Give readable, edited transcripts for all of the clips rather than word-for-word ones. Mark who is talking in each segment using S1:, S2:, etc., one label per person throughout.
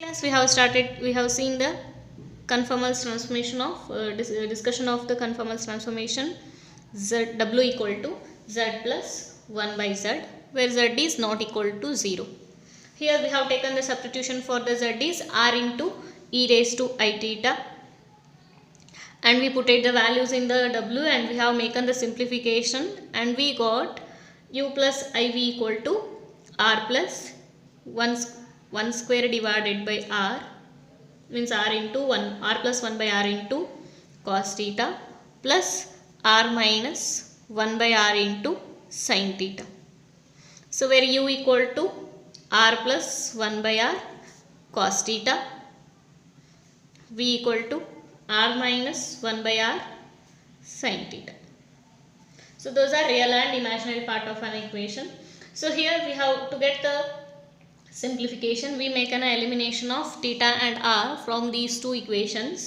S1: Yes, we have seen the conformal transformation of discussion of the conformal transformation z w equal to z plus 1 by z, where z is not equal to 0. Here we have taken the substitution for the z is r into e raised to I theta, and we put the values in the w, and we have taken the simplification, and we got u plus iv equal to r plus 1 square divided by r, means r into 1, r plus 1 by r into cos theta, plus r minus 1 by r into sin theta. So where u equal to r plus 1 by r cos theta, v equal to r minus 1 by r sin theta. So those are real and imaginary part of an equation. So here we have to get the simplification, we make an elimination of theta and r from these two equations.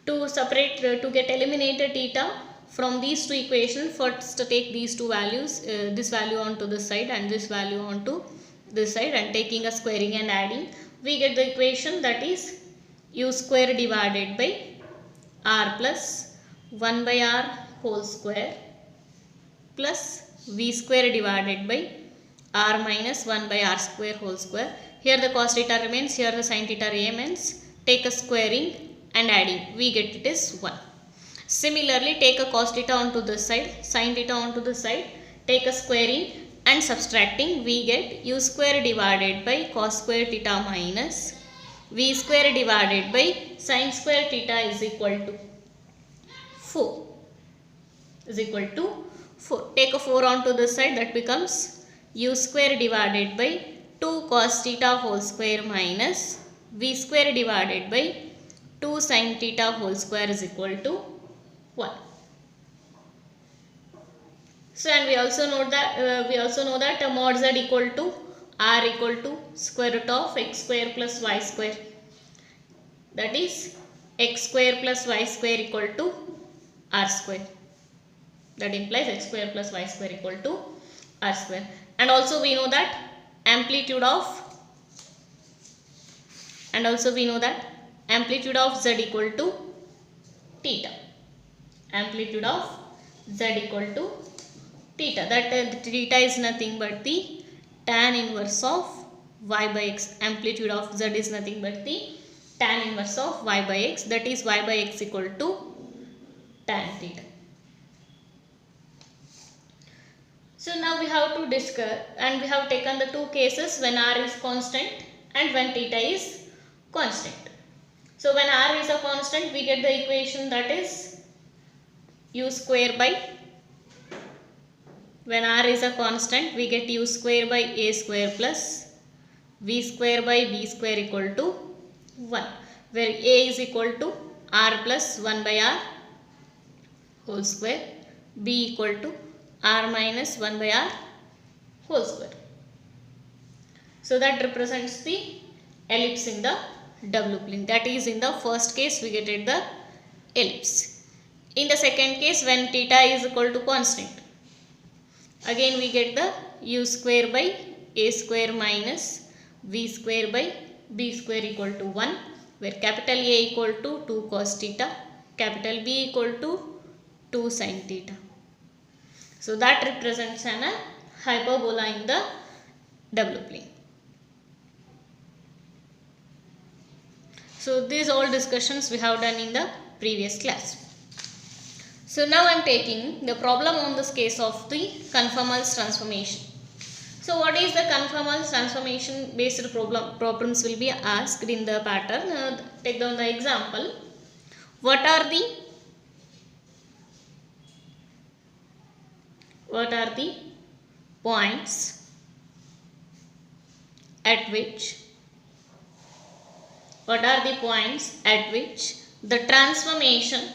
S1: To separate, to get eliminated theta from these two equations, first take these two values, this value onto this side and this value onto this side, and taking a squaring and adding, we get the equation that is u square divided by r plus 1 by r whole square plus v square divided by r minus 1 by r square whole square. Here the cos theta remains, here the sin theta remains. Take a squaring and adding, we get it is 1. Similarly, take a cos theta onto this side, sin theta onto this side, take a squaring and subtracting, we get u square divided by cos square theta minus v square divided by sin square theta is equal to 4. Take a 4 onto this side, that becomes u square divided by 2 cos theta whole square minus v square divided by 2 sin theta whole square is equal to 1. So, and we also know that mod z equal to r equal to square root of x square plus y square, that is x square plus y square equal to r square. That implies x square plus y square equal to r square. And also we know that amplitude of z equal to theta. Amplitude of z equal to theta. That theta is nothing but the tan inverse of y by x. Amplitude of z is nothing but the tan inverse of y by x, that is y by x equal to tan theta. So now we have to discuss, and we have taken the two cases when r is constant and when theta is constant. So when r is a constant, we get the equation that is u square by, when r is a constant, we get u square by a square plus v square by b square equal to 1, where a is equal to r plus 1 by r whole square, b equal to r minus 1 by r whole square. So that represents the ellipse in the w plane. That is, in the first case we get the ellipse. In the second case, when theta is equal to constant, again we get the u square by a square minus v square by b square equal to 1, where capital A equal to 2 cos theta, capital B equal to 2 sin theta. So that represents an hyperbola in the w plane. So these all discussions we have done in the previous class. So now I am taking the problem on this case of the conformal transformation. So what is the conformal transformation based problems will be asked in the pattern. Take down the example. What are the points at which the transformation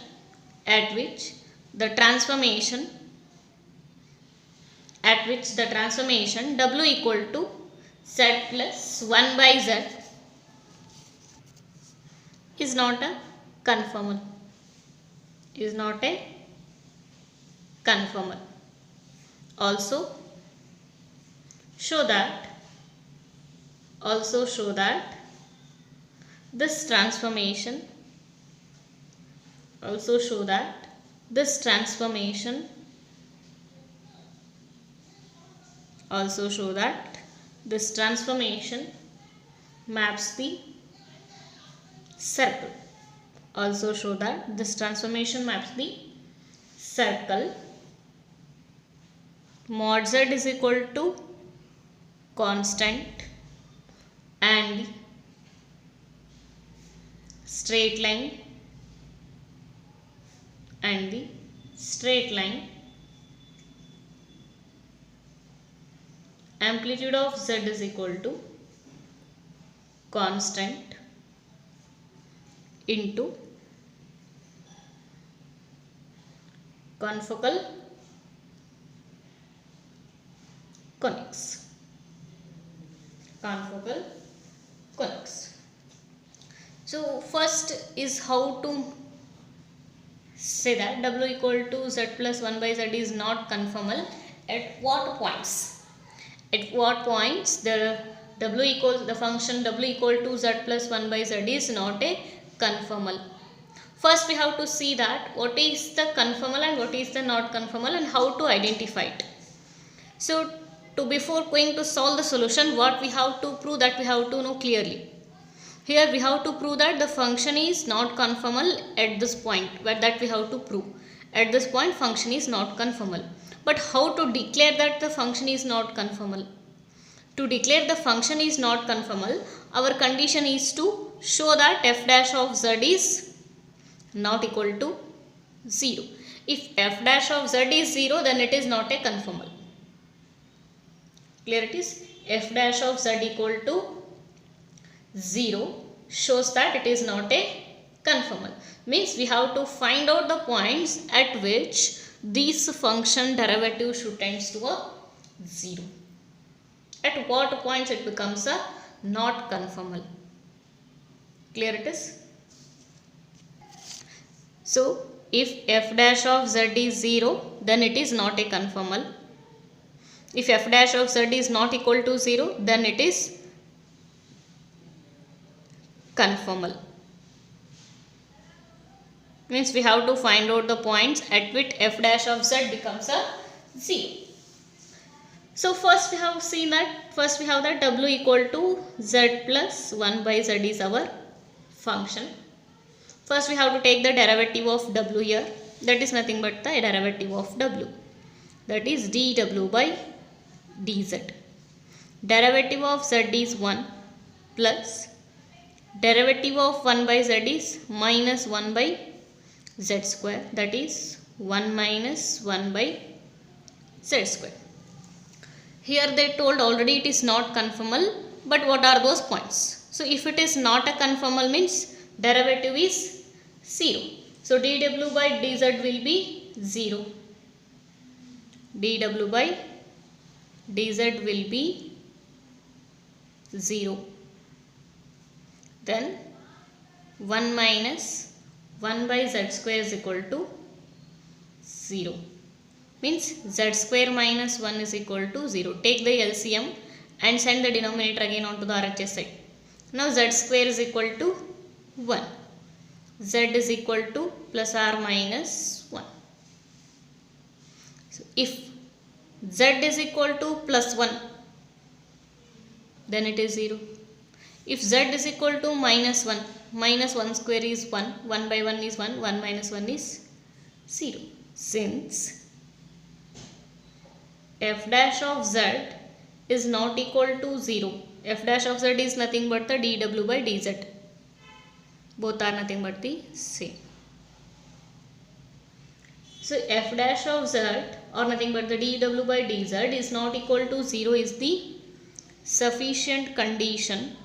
S1: w equal to z plus 1 by z is not a conformal. Also show that this transformation also show that this transformation also show that this transformation maps the circle. Also show that this transformation maps the circle. Mod z is equal to constant and straight line amplitude of z is equal to constant into confocal conics. So first is how to say that w equal to z plus 1 by z is not conformal. At what points? At what points the function w equal to z plus 1 by z is not a conformal. First we have to see that what is the conformal and what is the not conformal and how to identify it. So before going to solve the solution, what we have to prove, that we have to know clearly. Here we have to prove that the function is not conformal at this point, that we have to prove. At this point function is not conformal. But how to declare that the function is not conformal? To declare the function is not conformal, our condition is to show that f dash of z is not equal to 0. If f dash of z is 0, then it is not a conformal. Clear it is? F dash of z equal to 0 shows that it is not a conformal. Means we have to find out the points at which this function derivative should tends to a 0. At what points it becomes a not conformal. Clear it is? So if f dash of z is 0, then it is not a conformal. If f dash of z is not equal to 0, then it is conformal. Means we have to find out the points at which f dash of z becomes a 0. So first we have seen that, w equal to z plus 1 by z is our function. First we have to take the derivative of w here. That is nothing but the derivative of w. That is dw by dz. Derivative of z is 1 plus derivative of 1 by z is minus 1 by z square. That is 1 minus 1 by z square. Here they told already it is not conformal, but what are those points? So if it is not a conformal means derivative is 0. So dw by dz will be 0. dw by dz will be 0. Then 1 minus 1 by z square is equal to 0. Means z square minus 1 is equal to 0. Take the LCM and send the denominator again onto the RHS side. Now z square is equal to 1. Z is equal to plus or minus 1. So if z is equal to plus 1, then it is 0. If z is equal to minus 1, minus 1 square is 1, 1 by 1 is 1, 1 minus 1 is 0. Since f dash of z is not equal to 0, f dash of z is nothing but the dw by dz. Both are nothing but the same. So f dash of z or nothing but the dw by dz is not equal to 0 is the sufficient condition,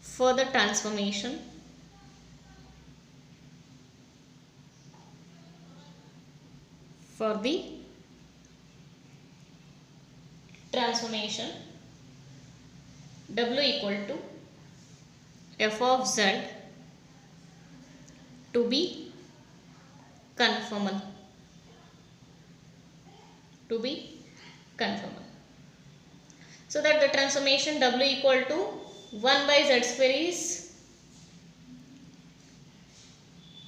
S1: for the transformation w equal to f of z to be conformal. conformal. So that the transformation W equal to 1 by Z square is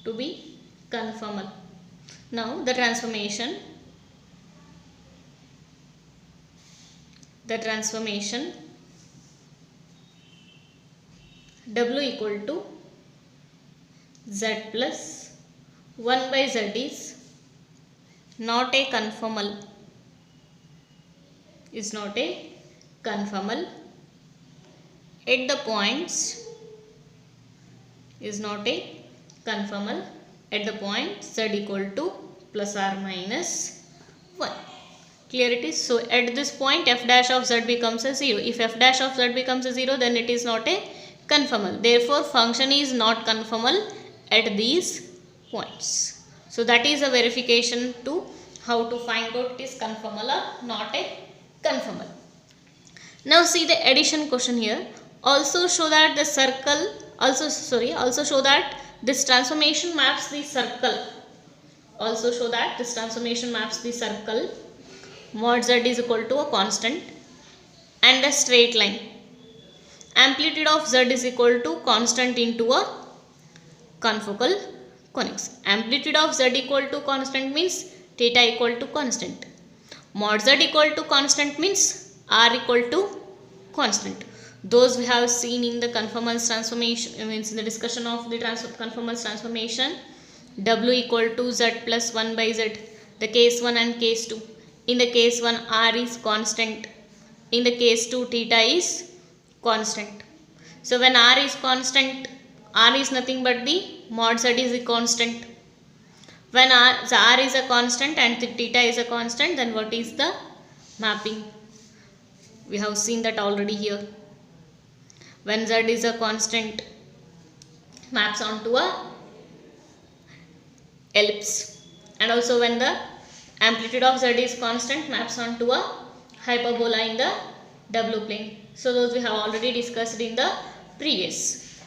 S1: to be conformal. Now the transformation W equal to Z plus 1 by Z is not a conformal, at the points Z equal to plus or minus 1. Clear it is? So at this point f dash of Z becomes a 0. If f dash of Z becomes a 0, then it is not a conformal. Therefore function is not conformal at these points. So that is a verification to how to find out it is conformal or not a conformal. Now see the addition question here. Also show that this transformation maps the circle. Mod Z is equal to a constant and a straight line. Amplitude of Z is equal to constant into a confocal conics. Amplitude of Z equal to constant means theta equal to constant. Mod Z equal to constant means R equal to constant. Those we have seen in the conformals transformation, means in the discussion of the conformals transformation. W equal to Z plus 1 by Z, the case 1 and case 2. In the case 1 R is constant, in the case 2 theta is constant. So when R is constant, R is nothing but the mod Z is a constant. When R is a constant and theta is a constant, then what is the mapping? We have seen that already here. When Z is a constant, maps onto a ellipse, and also when the amplitude of Z is constant, maps onto a hyperbola in the W plane. So those we have already discussed in the previous.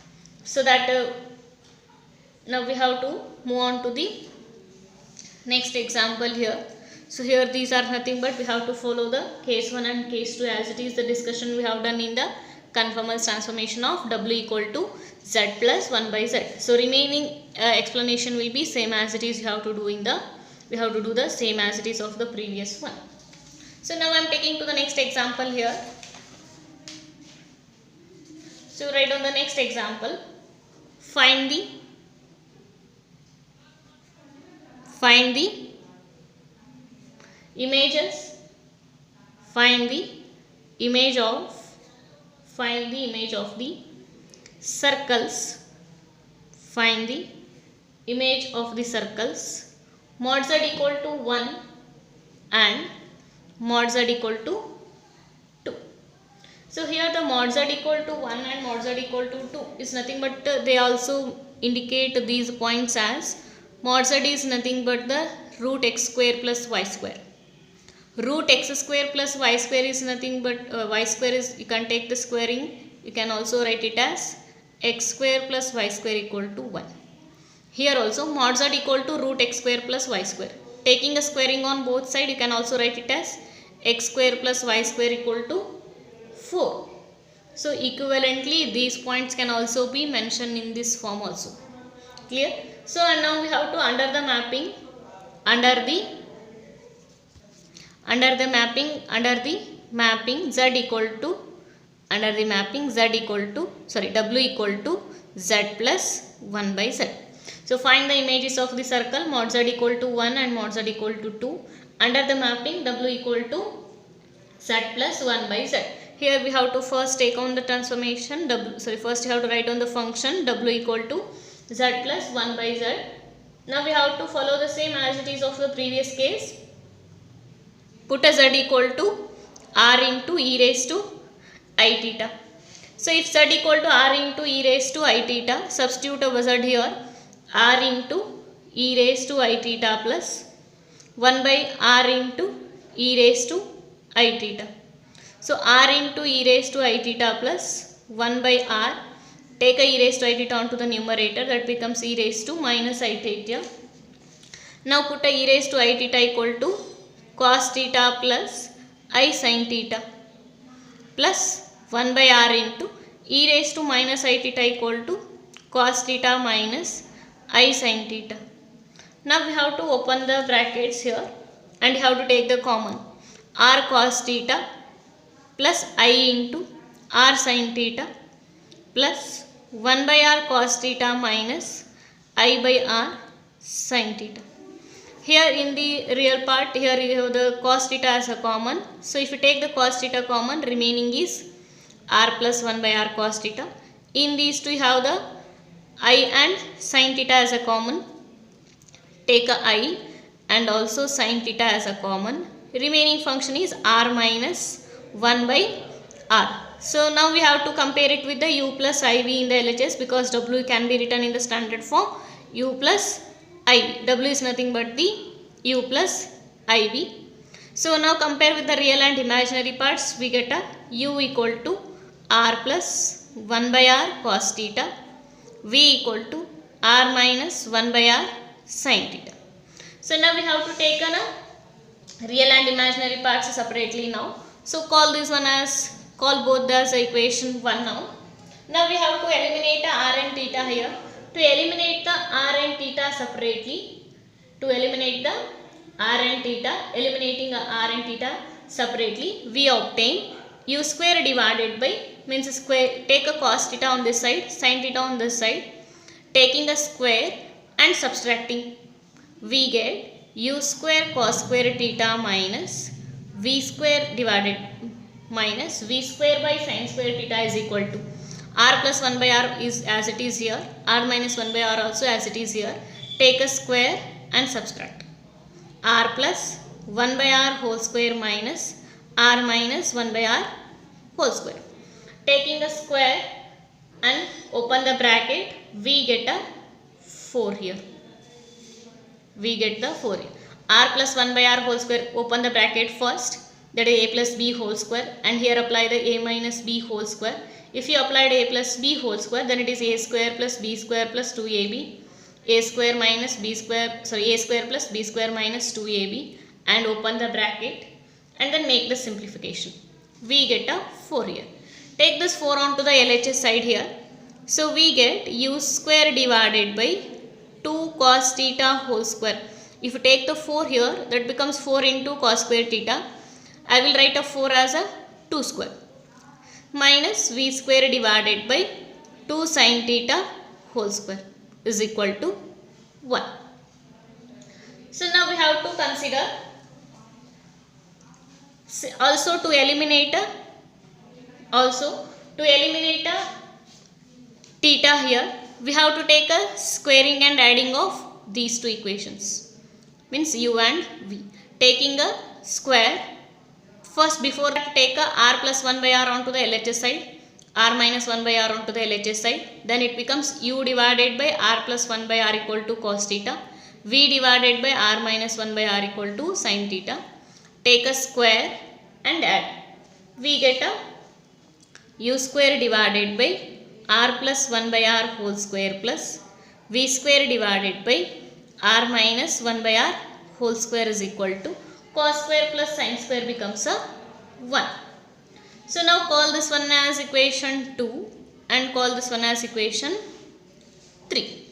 S1: So that now we have to move on to the next example here. So here these are nothing but we have to follow the case 1 and case 2 as it is the discussion we have done in the conformals transformation of W equal to Z plus 1 by Z. So remaining explanation will be same as it is. We have to do the same as it is of the previous one. So now I am taking to the next example here. So write on the next example. Find the images. Find the image of the circles. Find the image of the circles. Mod Z equal to 1 and mod Z equal to 2. So here the mod Z equal to 1 and mod Z equal to 2 is nothing but they also indicate these points as mod Z is nothing but the root x square plus y square. Root x square plus y square is nothing but y square is, you can take the squaring, you can also write it as x square plus y square equal to 1. Here also mod Z equal to root x square plus y square. Taking a squaring on both sides, you can also write it as x square plus y square equal to 4. So equivalently these points can also be mentioned in this form also. Clear? So and now we have to under the mapping Z equal to W equal to Z plus 1 by Z. So find the images of the circle mod Z equal to 1 and mod Z equal to 2 under the mapping W equal to Z plus 1 by Z. Here we have to first take on the transformation first you have to write on the function W equal to Z plus 1 by Z. Now we have to follow the same as it is of the previous case. Put a Z equal to R into e raised to I theta. So if Z equal to R into e raised to I theta, substitute a Z here, R into e raised to I theta plus 1 by R into e raised to I theta. So R into e raised to I theta plus 1 by R, take a e raised to I theta onto the numerator, that becomes e raised to minus I theta. Now put a e raised to I theta equal to cos theta plus I sin theta plus 1 by r into e raised to minus I theta equal to cos theta minus I sin theta. Now we have to open the brackets here and we have to take the common. R cos theta plus I into r sin theta plus 1 by r cos theta minus I by r sin theta. Here in the real part, here you have the cos theta as a common. So if you take the cos theta common, remaining is r plus 1 by r cos theta. In these two you have the I and sin theta as a common. Take a I and also sin theta as a common. Remaining function is r minus 1 by r. So now we have to compare it with the u plus iv in the LHS, because w can be written in the standard form u plus iv. W is nothing but the u plus iv. So now compare with the real and imaginary parts. We get a u equal to r plus 1 by r cos theta, v equal to r minus 1 by r sin theta. So now we have to take a real and imaginary parts separately now. So call both as equation 1 now. Now we have to eliminate the r and theta here. To eliminate the r and theta separately, eliminating r and theta separately, we obtain u square divided by, means square, take a cos theta on this side, sin theta on this side, taking the square and subtracting, we get u square cos square theta minus v square by sin square theta is equal to r plus 1 by r is as it is here, r minus 1 by r also as it is here. Take a square and subtract r plus 1 by r whole square minus r minus 1 by r whole square. Taking the square and open the bracket, we get a 4 here. We get the 4 here. R plus 1 by r whole square, open the bracket first, that is a plus b whole square, and here apply the a minus b whole square. If you applied a plus b whole square, then it is a square plus b square plus 2ab, a square minus b square, a square plus b square minus 2ab, and open the bracket and then make the simplification. We get a 4 here. Take this 4 onto the LHS side here. So we get u square divided by 2 cos theta whole square. If you take the 4 here, that becomes 4 into cos square theta. I will write a 4 as a 2 square minus v square divided by 2 sin theta whole square is equal to 1. So now we have to consider also to eliminate theta here, we have to take a squaring and adding of these two equations, means u and v. Taking a square first, before that take a r plus 1 by r onto the LHS side, r minus 1 by r onto the LHS side, then it becomes u divided by r plus 1 by r equal to cos theta, v divided by r minus 1 by r equal to sin theta. Take a square and add, we get a u square divided by r plus 1 by r whole square plus v square divided by r minus 1 by r whole square is equal to cos square plus sin square becomes a 1. So now call this one as equation 2 and call this one as equation 3.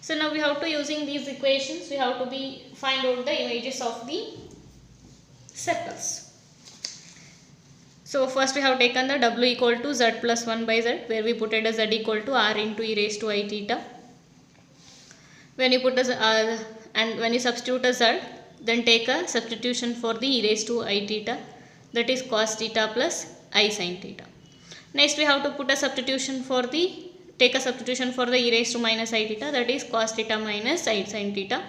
S1: So now we have to, using these equations, we have to find out the images of the circles. So first we have taken the w equal to z plus 1 by z, where we put it as z equal to r into e raised to I theta. When you put and when you substitute a z, then take a substitution for the e raised to I theta, that is cos theta plus I sin theta. Next we have to put a substitution for the, take a substitution for the e raised to minus I theta, that is cos theta minus I sin theta.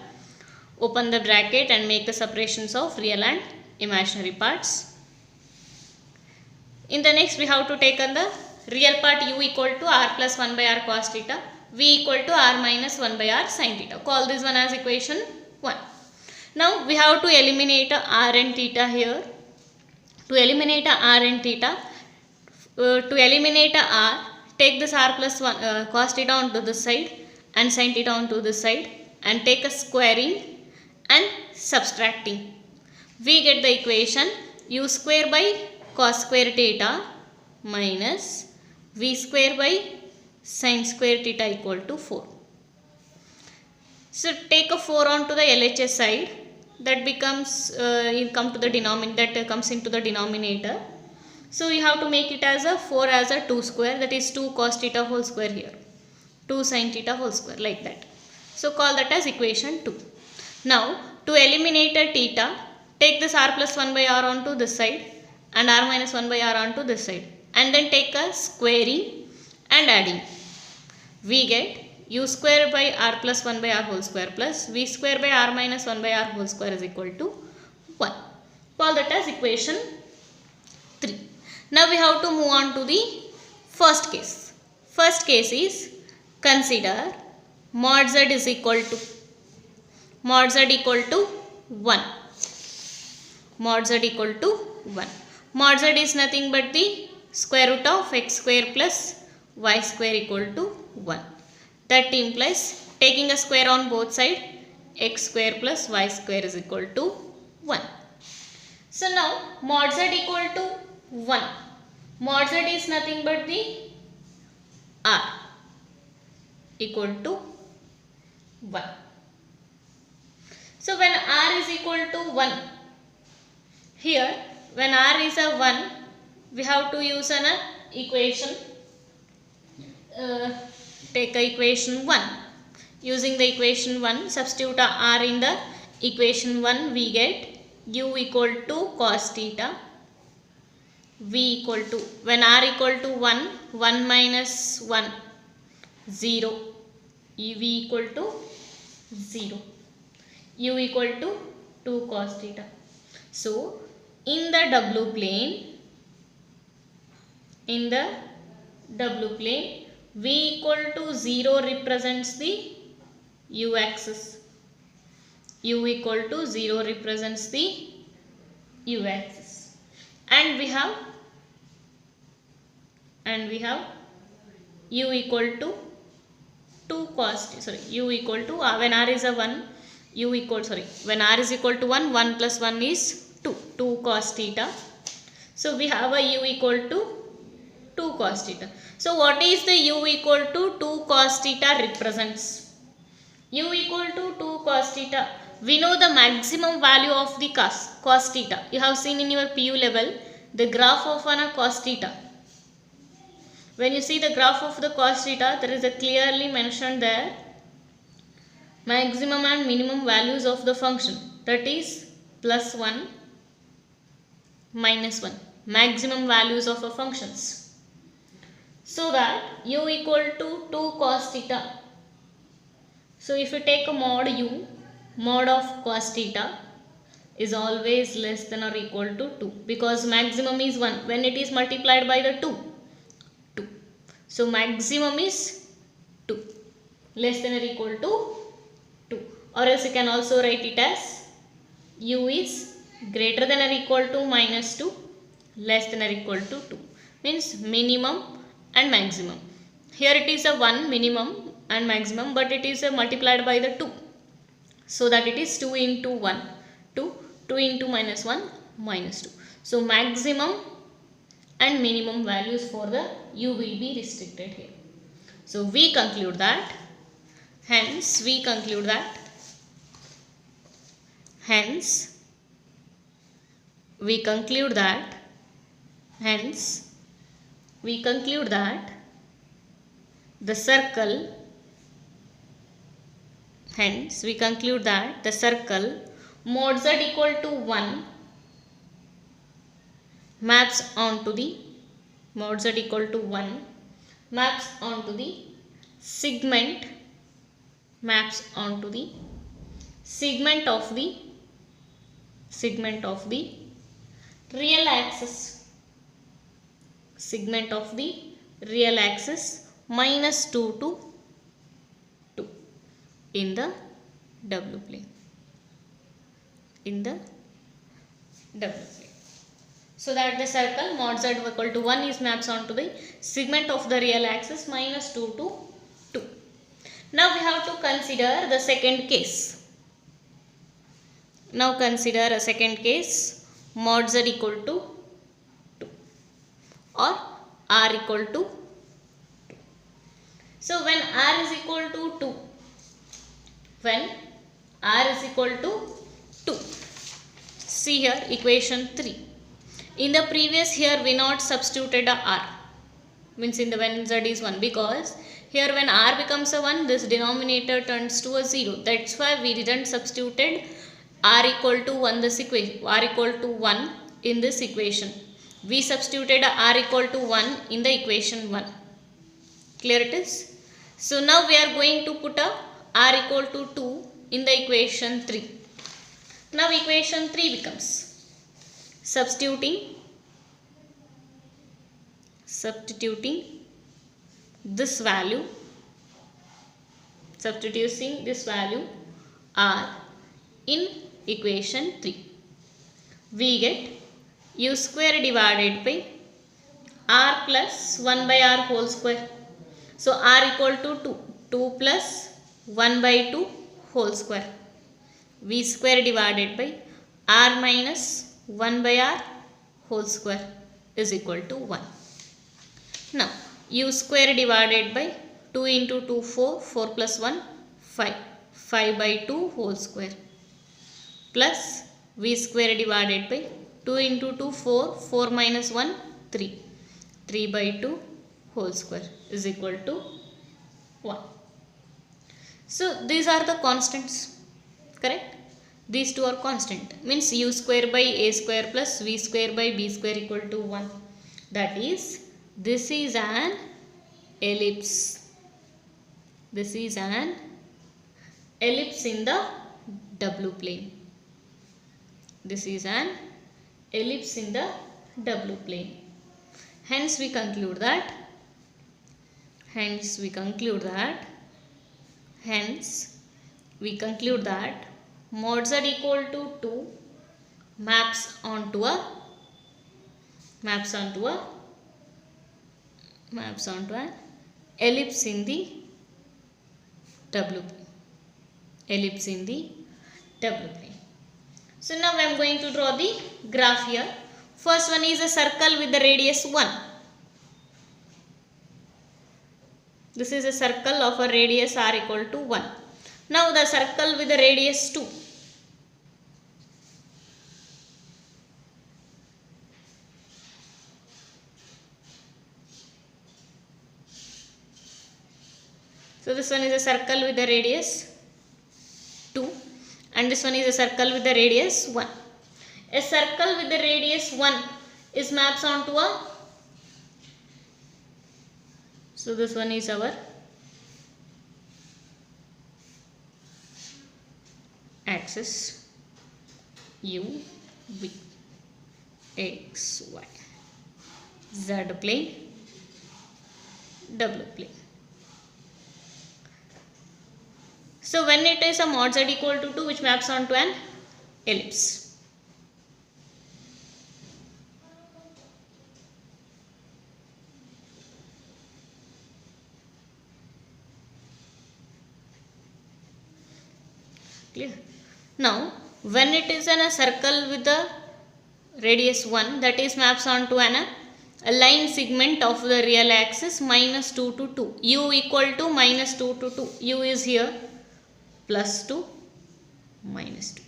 S1: Open the bracket and make the separations of real and imaginary parts. In the next we have to take on the real part, u equal to r plus 1 by r cos theta, v equal to r minus 1 by r sin theta. Call this one as equation 1. Now we have to eliminate r and theta here. To eliminate r and theta, take this r plus 1 cos theta onto this side and sin theta onto this side, and take a squaring and subtracting. We get the equation u square by cos square theta minus v square by sin square theta equal to 4. So take a 4 onto the LHS side, that becomes you come to the denominator, that comes into the denominator. So you have to make it as a 4 as a 2 square, that is 2 cos theta whole square here, 2 sin theta whole square, like that. So call that as equation 2. Now to eliminate a theta, take this r plus 1 by r onto this side and r minus 1 by r onto this side, and then take a squaring and adding. We get u square by r plus 1 by r whole square plus v square by r minus 1 by r whole square is equal to 1. Call that as equation 3. Now we have to move on to the first case. First case is, consider mod z is equal to mod z equal to 1. Mod z equal to 1. Mod z is nothing but the square root of x square plus y square equal to 1. That implies, taking a square on both sides, x square plus y square is equal to 1. So now mod z equal to 1. Mod z is nothing but the r equal to 1. So when r is equal to 1, here when r is a 1, we have to use an equation. Take a equation 1. Using the equation 1, substitute r in the equation 1, we get u equal to cos theta, v equal to, when r equal to 1, 1 minus 1, 0, v equal to 0, u equal to 2 cos theta. So in the w plane, v equal to 0 represents the u axis. U equal to 0 represents the u axis. And we have u equal to 2 cos, u equal to, when r is a 1, when r is equal to 1, 1 plus 1 is 2 cos theta. So we have a u equal to 2 cos theta. So what is the u equal to 2 cos theta represents? U equal to 2 cos theta. We know the maximum value of the cos theta. You have seen in your PU level the graph of a cos theta. When you see the graph of the cos theta, there is a clearly mentioned there maximum and minimum values of the function, that is plus 1, minus 1, maximum values of a functions. So that u equal to 2 cos theta. So if you take a mod u, mod of cos theta is always less than or equal to 2, because maximum is 1 when it is multiplied by the 2. So maximum is 2, less than or equal to 2, or else you can also write it as u is greater than or equal to minus 2, less than or equal to 2, means minimum and maximum. Here it is a 1 minimum and maximum, but it is multiplied by the 2, so that it is 2 into 1, 2 into minus 1, minus 2. So maximum and minimum values for the u will be restricted here. So we conclude that, hence we conclude that the circle mod z equal to 1 maps onto the segment of the real axis, minus 2 to 2 in the W plane. So that the circle mod z equal to 1 is maps onto the segment of the real axis minus 2 to 2. Now we have to consider the second case. Now consider a second case, mod z equal to 2 or r equal to 2. So when r is equal to 2, when r is equal to 2, see here equation 3. In the previous here we not substituted a r, means in the when z is 1, because here when r becomes a 1, this denominator turns to a 0. That's why we didn't substituted r equal to 1 this equation, r equal to 1 in this equation. We substituted r equal to 1 in the equation 1. Clear it is? So now we are going to put a r equal to 2 in the equation 3. Now equation 3 becomes substituting this value, substituting this value r in equation 3, we get u square divided by r plus 1 by r whole square. So r equal to 2 plus 1 by 2 whole square, v square divided by r minus 1 by r whole square is equal to 1. Now u square divided by 2 into 2 4 plus 1 5 by 2 whole square, plus v square divided by 2 into 2 4 minus 1 3 by 2 whole square is equal to 1. So these are the constants, correct? These two are constant, means u square by a square plus v square by b square equal to 1. That is, this is an ellipse. This is an ellipse in the W plane. This is an ellipse in the W plane. Hence we conclude that mod z equal to 2 maps onto an ellipse in the W plane. Ellipse in the W plane. So now I am going to draw the graph here. First one is a circle with the radius 1. This is a circle of a radius r equal to 1. Now the circle with the radius 2. So this one is a circle with the radius 2 and this one is a circle with the radius 1. A circle with the radius 1 is maps onto a, so this one is our axis u, v, x, y, z plane, w plane. So when it is a mod z equal to 2, which maps onto an ellipse. Clear? Now when it is in a circle with the radius 1, that is maps onto a line segment of the real axis minus 2 to 2. U equal to minus 2 to 2. U is here plus 2 minus 2.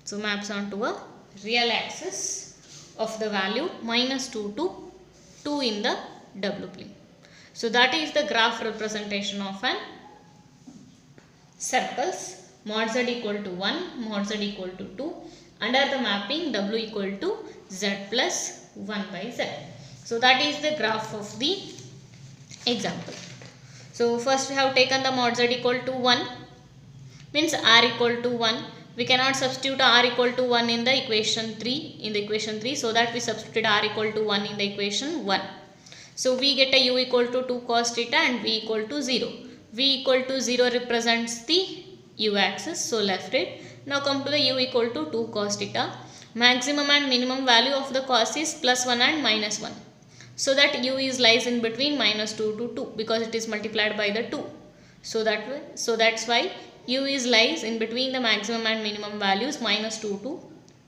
S1: So maps onto a real axis of the value minus 2 to 2 in the W plane. So that is the graph representation of an circles mod z equal to 1, mod z equal to 2 under the mapping W equal to z plus 1 by z. So that is the graph of the example. So first we have taken the mod z equal to 1, means r equal to 1. We cannot substitute r equal to 1 in the equation 3, so that we substituted r equal to 1 in the equation 1. So we get a u equal to 2 cos theta and v equal to 0. V equal to 0 represents the u axis, so left it. Now come to the u equal to 2 cos theta. Maximum and minimum value of the cos is plus 1 and minus 1. So that u is lies in between minus 2 to 2 because it is multiplied by the 2. So that's why u is lies in between the maximum and minimum values minus 2 to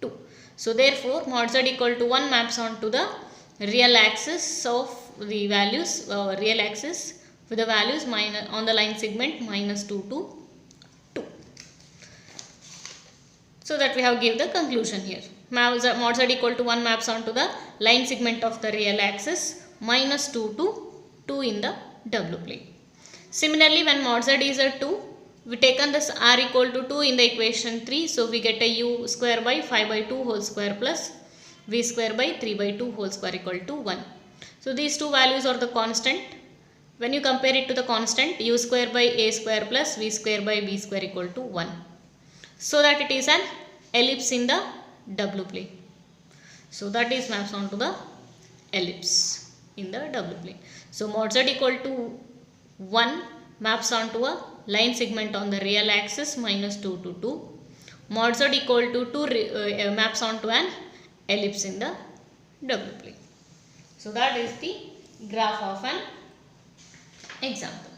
S1: 2. So therefore mod z equal to 1 maps onto the real axis of the values, real axis with the values minus on the line segment minus 2 to 2. So that we have give the conclusion here. Mod z equal to 1 maps onto the line segment of the real axis minus 2 to 2 in the W plane. Similarly, when mod z is at 2, we taken this r equal to 2 in the equation 3. So we get a u square by 5 by 2 whole square plus v square by 3 by 2 whole square equal to 1. So these two values are the constant. When you compare it to the constant, u square by a square plus v square by b square equal to 1. So that it is an ellipse in the W plane. So that is maps onto the ellipse in the W plane. So mod z equal to 1 maps onto a line segment on the real axis minus 2 to 2. Mod z equal to 2 maps onto an ellipse in the W plane. So that is the graph of an example.